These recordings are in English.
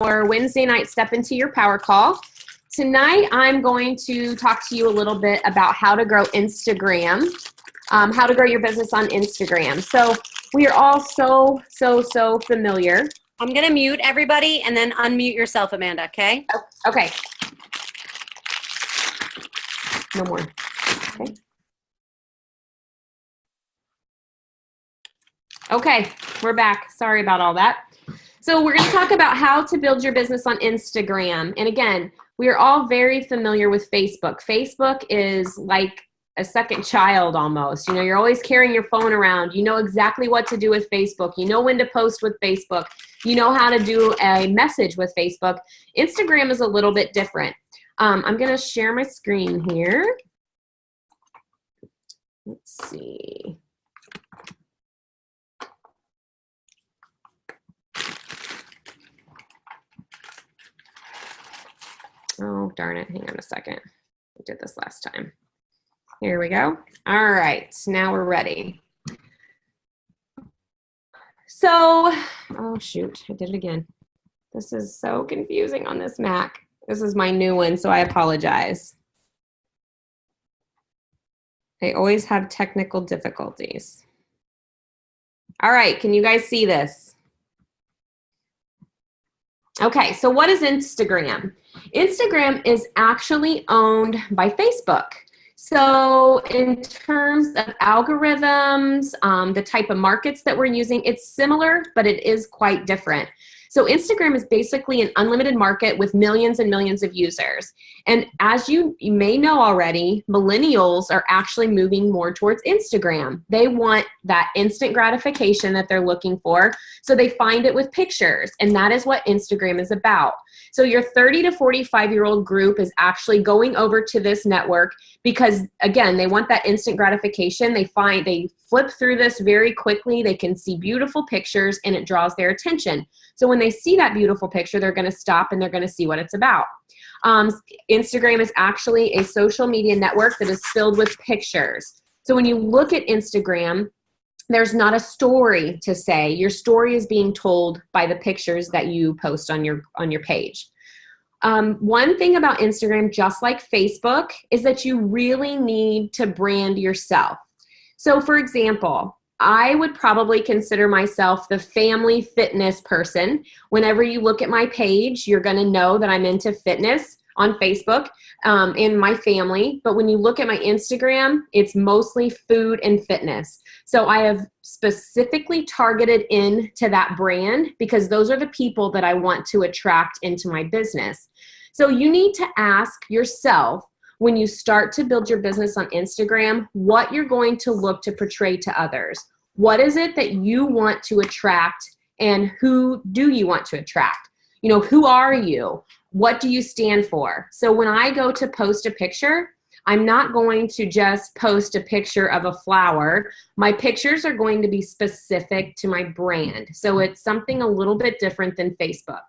our Wednesday night Step Into Your Power Call. Tonight, I'm going to talk to you a little bit about how to grow Instagram, how to grow your business on Instagram. So we are all so familiar. I'm going to mute everybody and then unmute yourself, Amanda, okay? Okay. No more. Okay. Okay, we're back. Sorry about all that. So we're going to talk about how to build your business on Instagram. And again, we are all very familiar with Facebook. Facebook is like a second child almost. You know, you're always carrying your phone around. You know exactly what to do with Facebook. You know when to post with Facebook. You know how to do a message with Facebook. Instagram is a little bit different. I'm going to share my screen here. Let's see. Oh, darn it. Hang on a second. I did this last time. Here we go. All right. Now we're ready. So, oh, shoot. I did it again. This is so confusing on this Mac. This is my new one, so I apologize. I always have technical difficulties. All right. Can you guys see this? Okay, so what is Instagram? Instagram is actually owned by Facebook. So in terms of algorithms, the type of markets that we're using, it's similar, but it is quite different. So Instagram is basically an unlimited market with millions and millions of users. And as you may know already, millennials are actually moving more towards Instagram. They want that instant gratification that they're looking for. So they find it with pictures. And that is what Instagram is about. So your 30 to 45-year-old group is actually going over to this network because, again, they want that instant gratification. They flip through this very quickly. They can see beautiful pictures and it draws their attention. So when they see that beautiful picture, they're going to stop and they're going to see what it's about. Instagram is actually a social media network that is filled with pictures. So when you look at Instagram, there's not a story to say. Your story is being told by the pictures that you post on your page. One thing about Instagram, just like Facebook, is that you really need to brand yourself. So for example, I would probably consider myself the family fitness person. Whenever you look at my page, you're going to know that I'm into fitness on Facebook in my family. But when you look at my Instagram, it's mostly food and fitness. So I have specifically targeted into that brand because those are the people that I want to attract into my business. So you need to ask yourself, when you start to build your business on Instagram, what you're going to look to portray to others. What is it that you want to attract and who do you want to attract? You know, who are you? What do you stand for? So when I go to post a picture, I'm not going to just post a picture of a flower. My pictures are going to be specific to my brand. So it's something a little bit different than Facebook.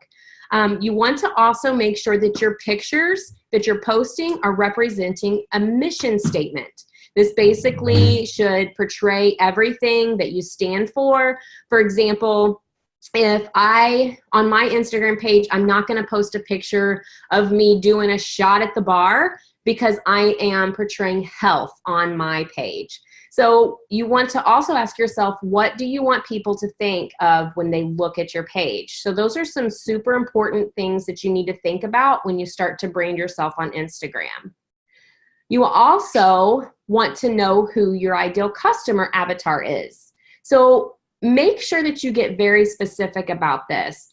You want to also make sure that your pictures that you're posting are representing a mission statement. This basically should portray everything that you stand for. For example, if on my Instagram page, I'm not going to post a picture of me doing a shot at the bar because I am portraying health on my page. So you want to also ask yourself, what do you want people to think of when they look at your page? So those are some super important things that you need to think about when you start to brand yourself on Instagram. You also want to know who your ideal customer avatar is. So make sure that you get very specific about this.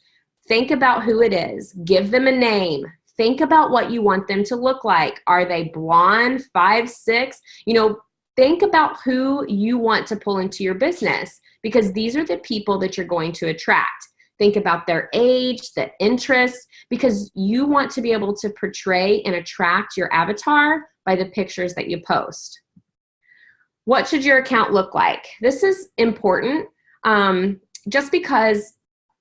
Think about who it is. Give them a name. Think about what you want them to look like. Are they blonde, 5'6"? You know, think about who you want to pull into your business because these are the people that you're going to attract. Think about their age, the interests, because you want to be able to portray and attract your avatar by the pictures that you post. What should your account look like? This is important just because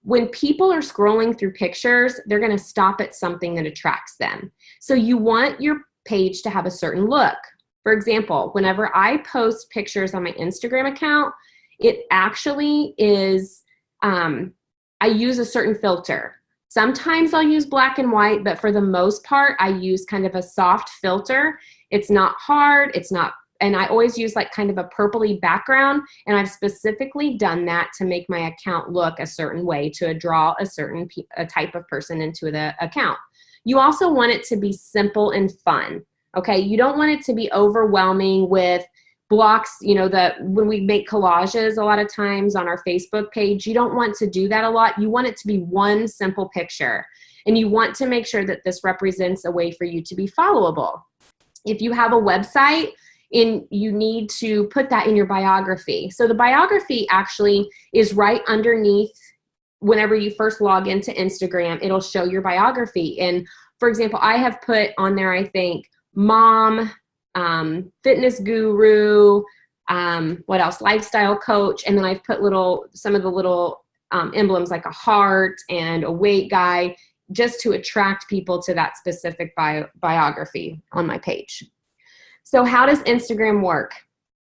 when people are scrolling through pictures, they're going to stop at something that attracts them. So you want your page to have a certain look. For example, whenever I post pictures on my Instagram account, it actually is, I use a certain filter. Sometimes I'll use black and white, but for the most part, I use kind of a soft filter. It's not hard, and I always use like kind of a purpley background, and I've specifically done that to make my account look a certain way, to draw a type of person into the account. You also want it to be simple and fun, okay? You don't want it to be overwhelming with blocks, when we make collages a lot of times on our Facebook page, you don't want to do that a lot. You want it to be one simple picture, and you want to make sure that this represents a way for you to be followable. If you have a website, you need to put that in your biography. So the biography actually is right underneath. Whenever you first log into Instagram, it'll show your biography. And for example, I have put on there, I think, mom, fitness guru, what else? Lifestyle coach. And then I've put some of the little emblems like a heart and a weight guy, just to attract people to that specific biography on my page. So how does Instagram work?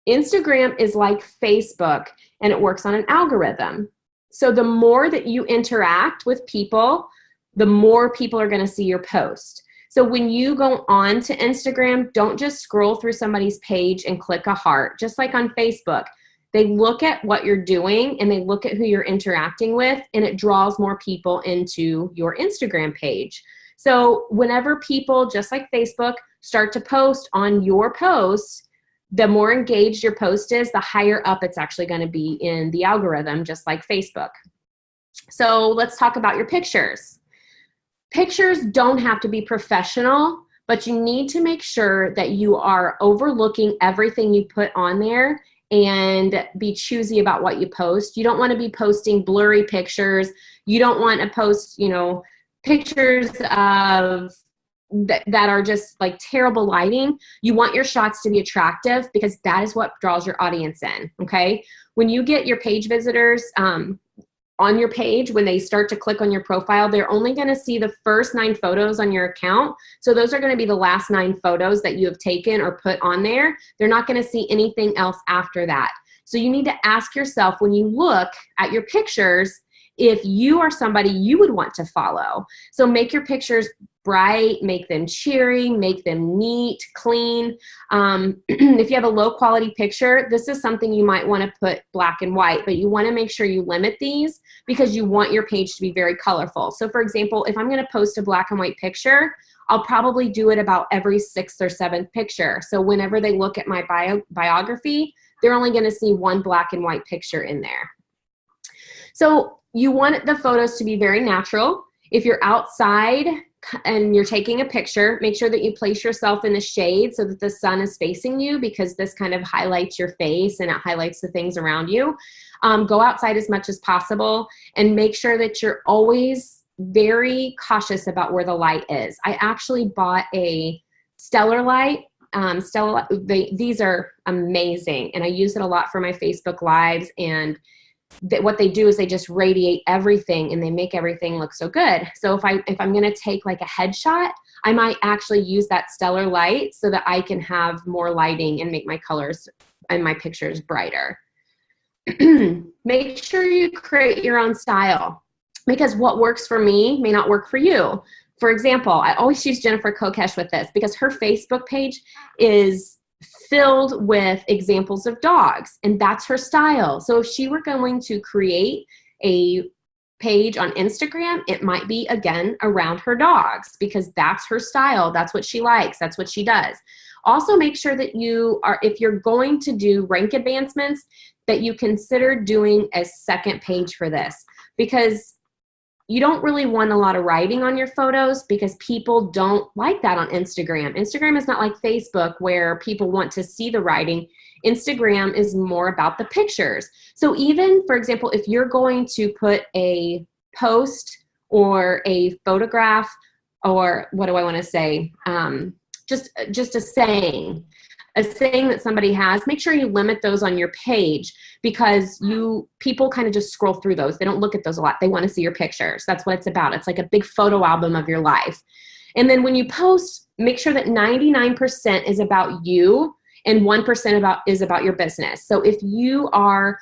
Instagram is like Facebook, and it works on an algorithm. So the more that you interact with people, the more people are going to see your post. So when you go on to Instagram, don't just scroll through somebody's page and click a heart. Just like on Facebook, they look at what you're doing and they look at who you're interacting with, and it draws more people into your Instagram page. So whenever people, just like Facebook, start to post on your post, the more engaged your post is, the higher up it's actually going to be in the algorithm, just like Facebook. So let's talk about your pictures. Pictures don't have to be professional, but you need to make sure that you are overlooking everything you put on there and be choosy about what you post. You don't want to be posting blurry pictures. You don't want to post, pictures of that are just like terrible lighting. You want your shots to be attractive, because that is what draws your audience in, okay? When you get your page visitors on your page, when they start to click on your profile, they're only going to see the first 9 photos on your account. So those are going to be the last 9 photos that you have taken or put on there. They're not going to see anything else after that. So you need to ask yourself, when you look at your pictures, if you are somebody you would want to follow. So make your pictures bright, make them cheery, make them neat, clean. If you have a low quality picture, this is something you might want to put black and white, but you want to make sure you limit these, because you want your page to be very colorful. So for example, if I'm going to post a black and white picture, I'll probably do it about every 6th or 7th picture. So whenever they look at my biography, they're only going to see one black and white picture in there. So you want the photos to be very natural. If you're outside and you're taking a picture, make sure that you place yourself in the shade so that the sun is facing you, because this kind of highlights your face and it highlights the things around you. Go outside as much as possible, and make sure that you're always very cautious about where the light is. I actually bought a stellar light. These are amazing, and I use it a lot for my Facebook Lives, and what they do is they just radiate everything and they make everything look so good. So if I'm going to take like a headshot, I might actually use that stellar light so that I can have more lighting and make my colors and my pictures brighter. Make sure you create your own style, because what works for me may not work for you. For example, I always use Jennifer Kokesh with this, because her Facebook page is filled with examples of dogs, and that's her style. So if she were going to create a page on Instagram, it might be, again, around her dogs, because that's her style. That's what she likes. That's what she does. Also, make sure that if you're going to do rank advancements, that you consider doing a second page for this, because you don't really want a lot of writing on your photos, because people don't like that on Instagram. Instagram is not like Facebook where people want to see the writing. Instagram is more about the pictures. So even, for example, if you're going to put a post or a photograph, or what do I want to say? Just a saying that somebody has, make sure you limit those on your page, because people kind of just scroll through those. They don't look at those a lot. They want to see your pictures. That's what it's about. It's like a big photo album of your life. And then when you post, make sure that 99% is about you and 1% is about your business. So if you are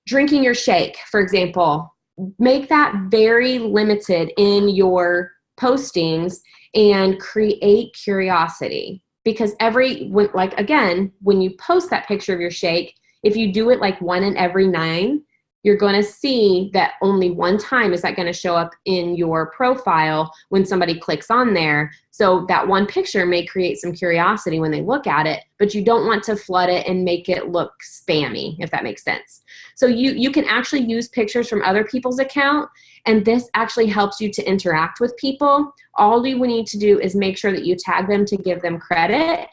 drinking your shake, for example, make that very limited in your postings and create curiosity. Because when you post that picture of your shake, if you do it like 1 in every 9, you're going to see that only one time is that going to show up in your profile when somebody clicks on there. So that one picture may create some curiosity when they look at it, but you don't want to flood it and make it look spammy, if that makes sense. So you can actually use pictures from other people's account, and this actually helps you to interact with people. All you need to do is make sure that you tag them to give them credit,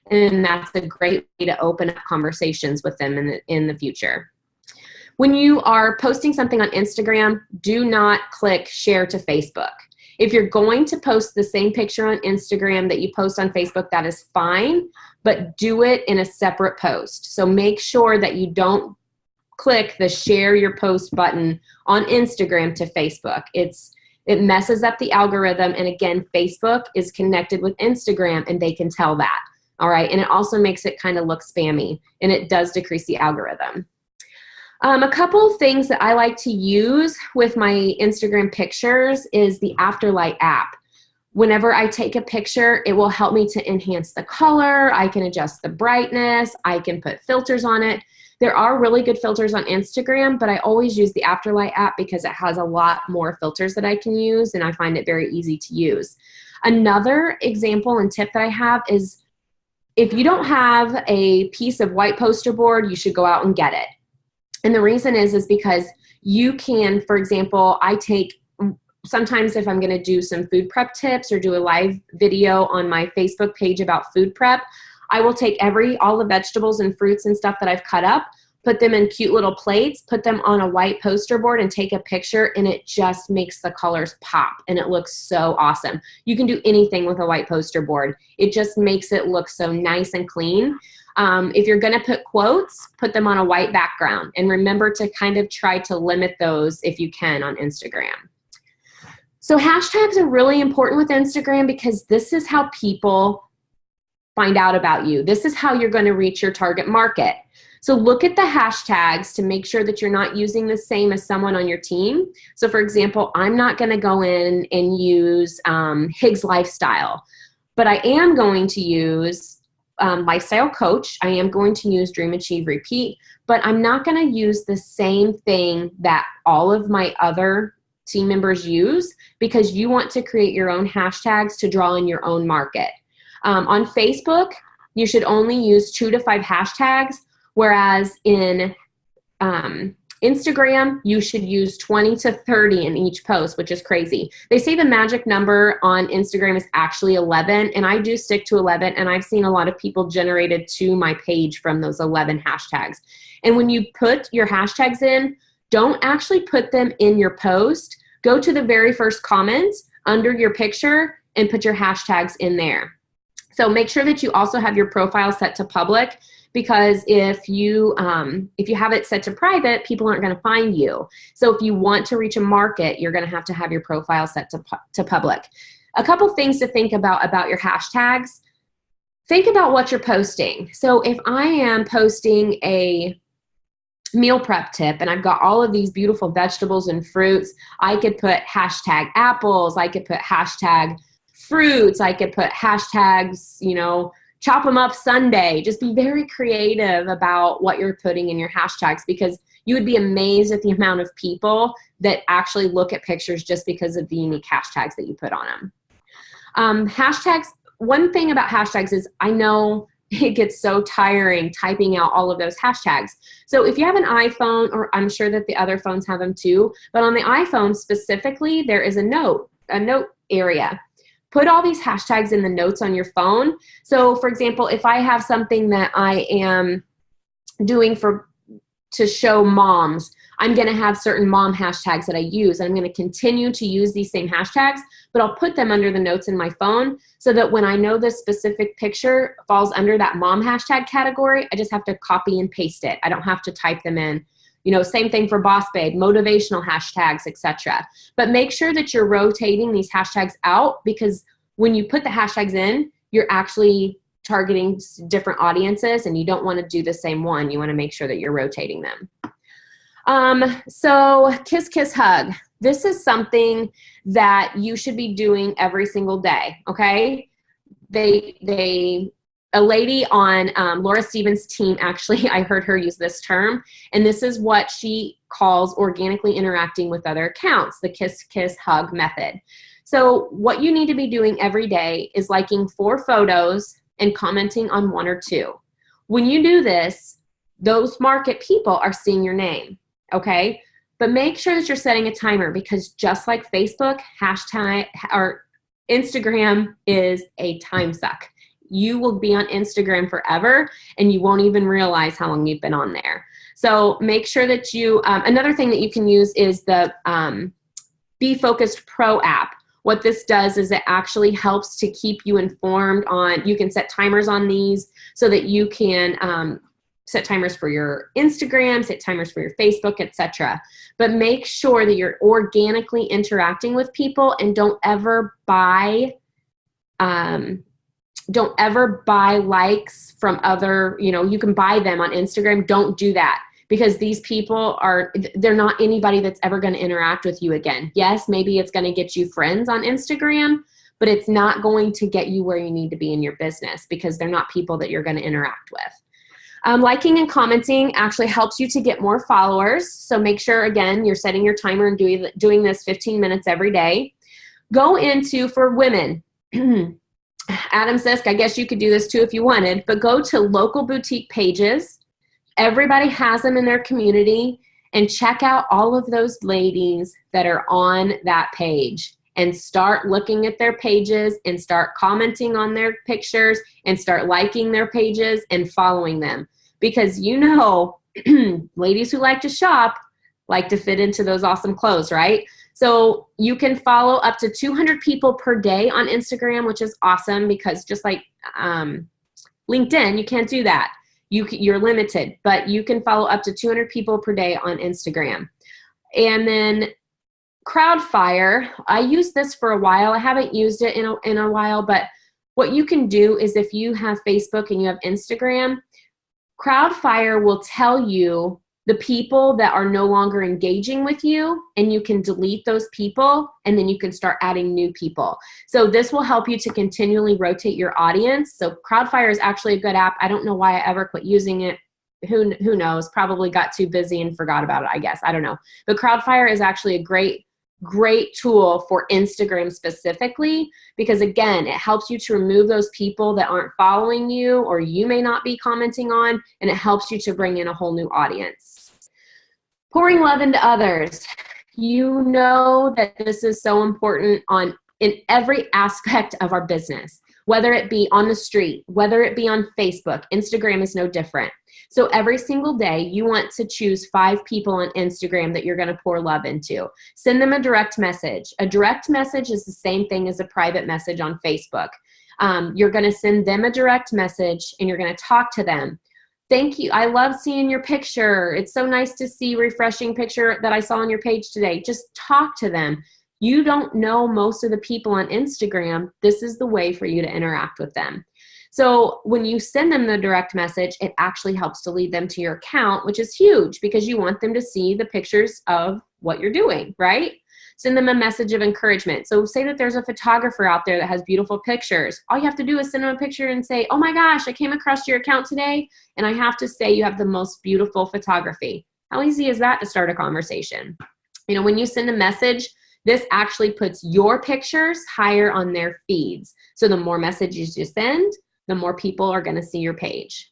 and that's a great way to open up conversations with them in the future. When you are posting something on Instagram, do not click share to Facebook. If you're going to post the same picture on Instagram that you post on Facebook, that is fine, but do it in a separate post. So make sure that you don't click the share your post button on Instagram to Facebook. It messes up the algorithm, and again, Facebook is connected with Instagram and they can tell that. All right, and it also makes it kind of look spammy, and it does decrease the algorithm. A couple things that I like to use with my Instagram pictures is the Afterlight app. Whenever I take a picture, it will help me to enhance the color. I can adjust the brightness. I can put filters on it. There are really good filters on Instagram, but I always use the Afterlight app because it has a lot more filters that I can use, and I find it very easy to use. Another example and tip that I have is if you don't have a piece of white poster board, you should go out and get it. And the reason is because you can, for example, sometimes if I'm going to do some food prep tips or do a live video on my Facebook page about food prep, I will take all the vegetables and fruits and stuff that I've cut up, put them in cute little plates, put them on a white poster board and take a picture, and it just makes the colors pop and it looks so awesome. You can do anything with a white poster board. It just makes it look so nice and clean. If you're going to put quotes, put them on a white background, and remember to kind of try to limit those if you can on Instagram. So hashtags are really important with Instagram because this is how people find out about you. This is how you're going to reach your target market. So look at the hashtags to make sure that you're not using the same as someone on your team. So for example, I'm not going to go in and use Higgs Lifestyle, but I am going to use Lifestyle Coach. I am going to use Dream, Achieve, Repeat, but I'm not going to use the same thing that all of my other team members use because you want to create your own hashtags to draw in your own market. On Facebook, you should only use 2 to 5 hashtags, whereas in Instagram, you should use 20 to 30 in each post, which is crazy. They say the magic number on Instagram is actually 11, and I do stick to 11, and I've seen a lot of people generated to my page from those 11 hashtags. And when you put your hashtags in, don't actually put them in your post. Go to the very first comment under your picture and put your hashtags in there. So make sure that you also have your profile set to public, because if you have it set to private, people aren't going to find you. So if you want to reach a market, you're going to have your profile set to public. A couple things to think about your hashtags. Think about what you're posting. So if I am posting a meal prep tip and I've got all of these beautiful vegetables and fruits, I could put hashtag apples, I could put hashtag fruits, I could put hashtags, chop them up Sunday. Just be very creative about what you're putting in your hashtags, because you would be amazed at the amount of people that actually look at pictures just because of the unique hashtags that you put on them. Hashtags, one thing about hashtags is I know it gets so tiring typing out all of those hashtags. So if you have an iPhone, or I'm sure that the other phones have them too, but on the iPhone specifically, there is a note area. Put all these hashtags in the notes on your phone. So for example, if I have something that I am doing to show moms, I'm going to have certain mom hashtags that I use. And I'm going to continue to use these same hashtags, but I'll put them under the notes in my phone so that when I know this specific picture falls under that mom hashtag category, I just have to copy and paste it. I don't have to type them in. Same thing for Boss Babe, motivational hashtags, etc. But make sure that you're rotating these hashtags out, because when you put the hashtags in, you're actually targeting different audiences, and you don't want to do the same one. You want to make sure that you're rotating them. So kiss, kiss, hug. This is something that you should be doing every single day. Okay. A lady on Laura Stevens' team, actually, I heard her use this term, and this is what she calls organically interacting with other accounts, the kiss, kiss, hug method. So what you need to be doing every day is liking 4 photos and commenting on 1 or 2. When you do this, those market people are seeing your name, okay? But make sure that you're setting a timer, because just like Facebook, hashtag or Instagram is a time suck. You will be on Instagram forever and you won't even realize how long you've been on there. So make sure that you, another thing that you can use is the Be Focused Pro app. What this does is it actually helps to keep you informed on, you can set timers on these so that you can set timers for your Instagram, set timers for your Facebook, etc. But make sure that you're organically interacting with people, and don't ever buy likes from other, you can buy them on Instagram. Don't do that, because these people they're not anybody that's ever going to interact with you again. Yes, maybe it's going to get you friends on Instagram, but it's not going to get you where you need to be in your business, because they're not people that you're going to interact with. Liking and commenting actually helps you to get more followers. So make sure, again, you're setting your timer and doing this 15 minutes every day. Go into, for women, Adam Sisk, I guess you could do this too if you wanted, but go to local boutique pages. Everybody has them in their community, and check out all of those ladies that are on that page, and start looking at their pages and start commenting on their pictures and start liking their pages and following them. Because ladies who like to shop like to fit into those awesome clothes, right? So you can follow up to 200 people per day on Instagram, which is awesome, because just like LinkedIn, you can't do that. You're limited, but you can follow up to 200 people per day on Instagram. And then Crowdfire, I used this for a while. I haven't used it in a while, but what you can do is, if you have Facebook and you have Instagram, Crowdfire will tell you the people that are no longer engaging with you, and you can delete those people, and then you can start adding new people. So this will help you to continually rotate your audience. So Crowdfire is actually a good app. I don't know why I ever quit using it. Who knows? Probably got too busy and forgot about it, I guess. I don't know. But Crowdfire is actually a great tool for Instagram specifically, because again, it helps you to remove those people that aren't following you or you may not be commenting on, and it helps you to bring in a whole new audience. Pouring love into others. You know that this is so important in every aspect of our business, whether it be on the street, whether it be on Facebook. Instagram is no different. So every single day, you want to choose 5 people on Instagram that you're going to pour love into. Send them a direct message. A direct message is the same thing as a private message on Facebook. You're going to send them a direct message, and you're going to talk to them. Thank you. I love seeing your picture. It's so nice to see a refreshing picture that I saw on your page today. Just talk to them. You don't know most of the people on Instagram. This is the way for you to interact with them. So when you send them the direct message, it actually helps to lead them to your account, which is huge, because you want them to see the pictures of what you're doing, right? Send them a message of encouragement. So say that there's a photographer out there that has beautiful pictures. All you have to do is send them a picture and say, oh my gosh, I came across your account today, and I have to say you have the most beautiful photography. How easy is that to start a conversation? When you send a message, this actually puts your pictures higher on their feeds. So the more messages you send, the more people are going to see your page.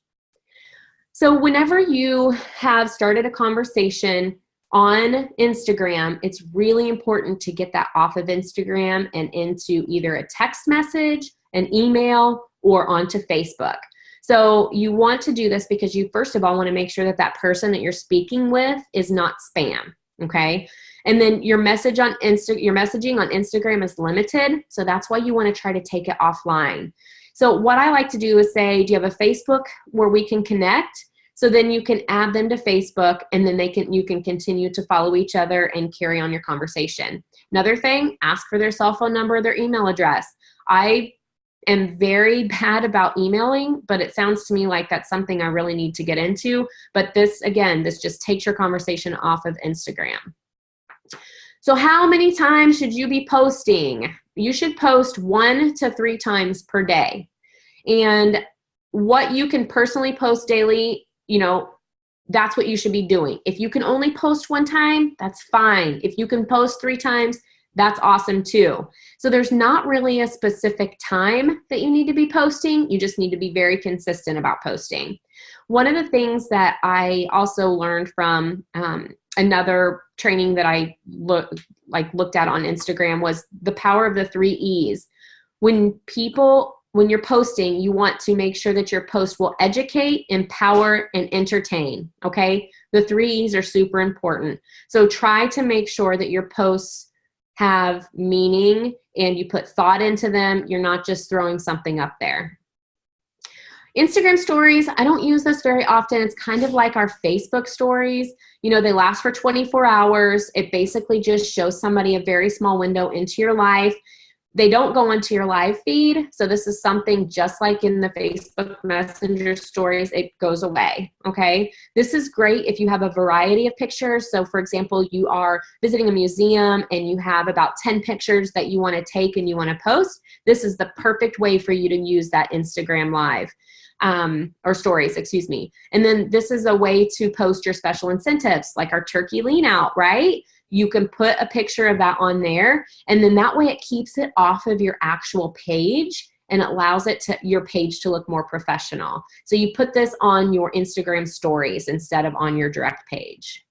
So whenever you have started a conversation on Instagram, it's really important to get that off of Instagram and into either a text message, an email, or onto Facebook. So you want to do this because you, first of all, want to make sure that that person that you're speaking with is not spam, okay? And then your messaging on Instagram is limited, so that's why you want to try to take it offline. So what I like to do is say, do you have a Facebook where we can connect? So then you can add them to Facebook, and then you can continue to follow each other and carry on your conversation. Another thing, ask for their cell phone number or their email address. I am very bad about emailing, but it sounds to me like that's something I really need to get into. But this, again, this just takes your conversation off of Instagram. So how many times should you be posting? You should post 1 to 3 times per day. And what you can personally post daily, that's what you should be doing. If you can only post 1 time, that's fine. If you can post 3 times, that's awesome too. So there's not really a specific time that you need to be posting. You just need to be very consistent about posting. One of the things that I also learned from another training that I looked at on Instagram was the power of the 3 E's. When you're posting, you want to make sure that your post will educate, empower, and entertain, okay? The 3 E's are super important. So try to make sure that your posts have meaning and you put thought into them. You're not just throwing something up there. Instagram stories, I don't use this very often. It's kind of like our Facebook stories. They last for 24 hours. It basically just shows somebody a very small window into your life. They don't go into your live feed. So this is something just like in the Facebook Messenger stories, it goes away, okay? This is great if you have a variety of pictures. So for example, you are visiting a museum and you have about 10 pictures that you want to take and you want to post. This is the perfect way for you to use that Instagram live. Or stories, excuse me. And then this is a way to post your special incentives, like our turkey lean out, right? You can put a picture of that on there, and then that way it keeps it off of your actual page and it allows your page to look more professional. So you put this on your Instagram stories instead of on your direct page.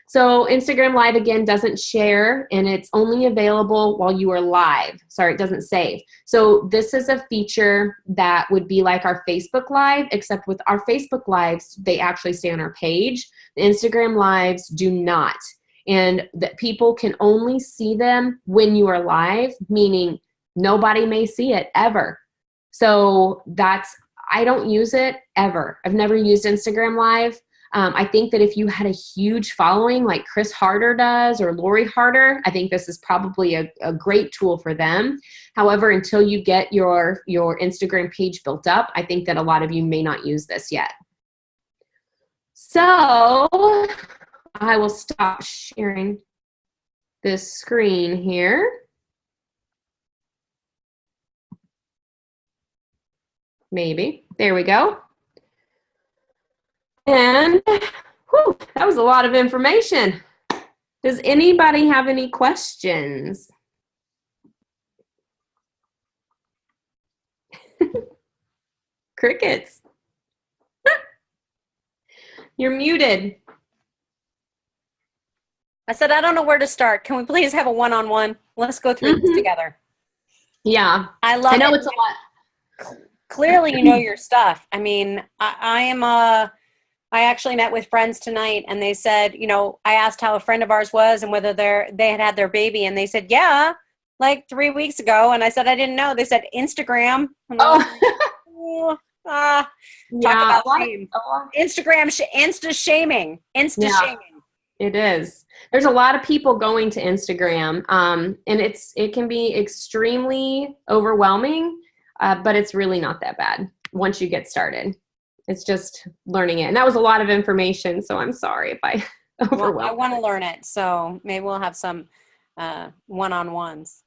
So Instagram Live, again, doesn't share, and it's only available while you are live. Sorry, it doesn't save. So this is a feature that would be like our Facebook Live, except with our Facebook Lives, they actually stay on our page. The Instagram Lives do not. And that people can only see them when you are live, meaning nobody may see it ever. So I don't use it ever. I've never used Instagram Live. I think that if you had a huge following like Chris Harder does or Lori Harder, I think this is probably a great tool for them. However, until you get your Instagram page built up, I think that a lot of you may not use this yet. So I will stop sharing this screen here. Maybe. There we go. And whew, that was a lot of information. Does anybody have any questions? Crickets. You're muted. I said, I don't know where to start. Can we please have a one-on-one? Let's go through this together. Yeah. I know it's a lot. Clearly, you know your stuff. I mean, I actually met with friends tonight, and they said, I asked how a friend of ours was and whether they had their baby, and they said, yeah, like 3 weeks ago. And I said, I didn't know. They said Instagram. Talk about shame. Instagram, Insta-shaming. It is. There's a lot of people going to Instagram, and it can be extremely overwhelming, but it's really not that bad once you get started. It's just learning it. And that was a lot of information, so I'm sorry if I overwhelmed. Well, I want to learn it, so maybe we'll have some one-on-ones.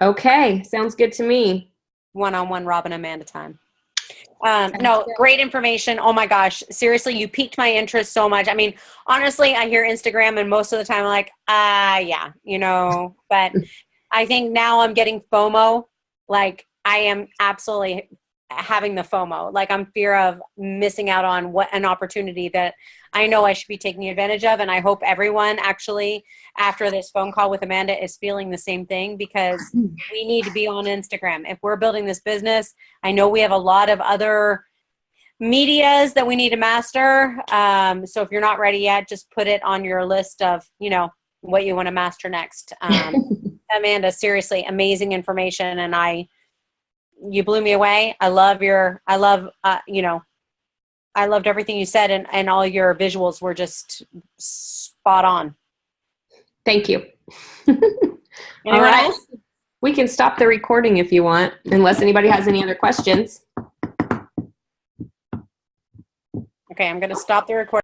Okay, sounds good to me. One-on-one Robin Amanda time. No, great information. Oh my gosh. Seriously, you piqued my interest so much. I mean, honestly, I hear Instagram and most of the time I'm like, yeah, but I think now I'm getting FOMO. Like I am absolutely having the FOMO. Like I'm fear of missing out on an opportunity that I know I should be taking advantage of. And I hope everyone actually after this phone call with Amanda is feeling the same thing, because we need to be on Instagram. If we're building this business, I know we have a lot of other medias that we need to master. So if you're not ready yet, just put it on your list of, what you want to master next. Amanda, seriously, amazing information. And you blew me away. I loved everything you said, and all your visuals were just spot on. Thank you. Anyone else? We can stop the recording if you want, unless anybody has any other questions. Okay, I'm going to stop the recording.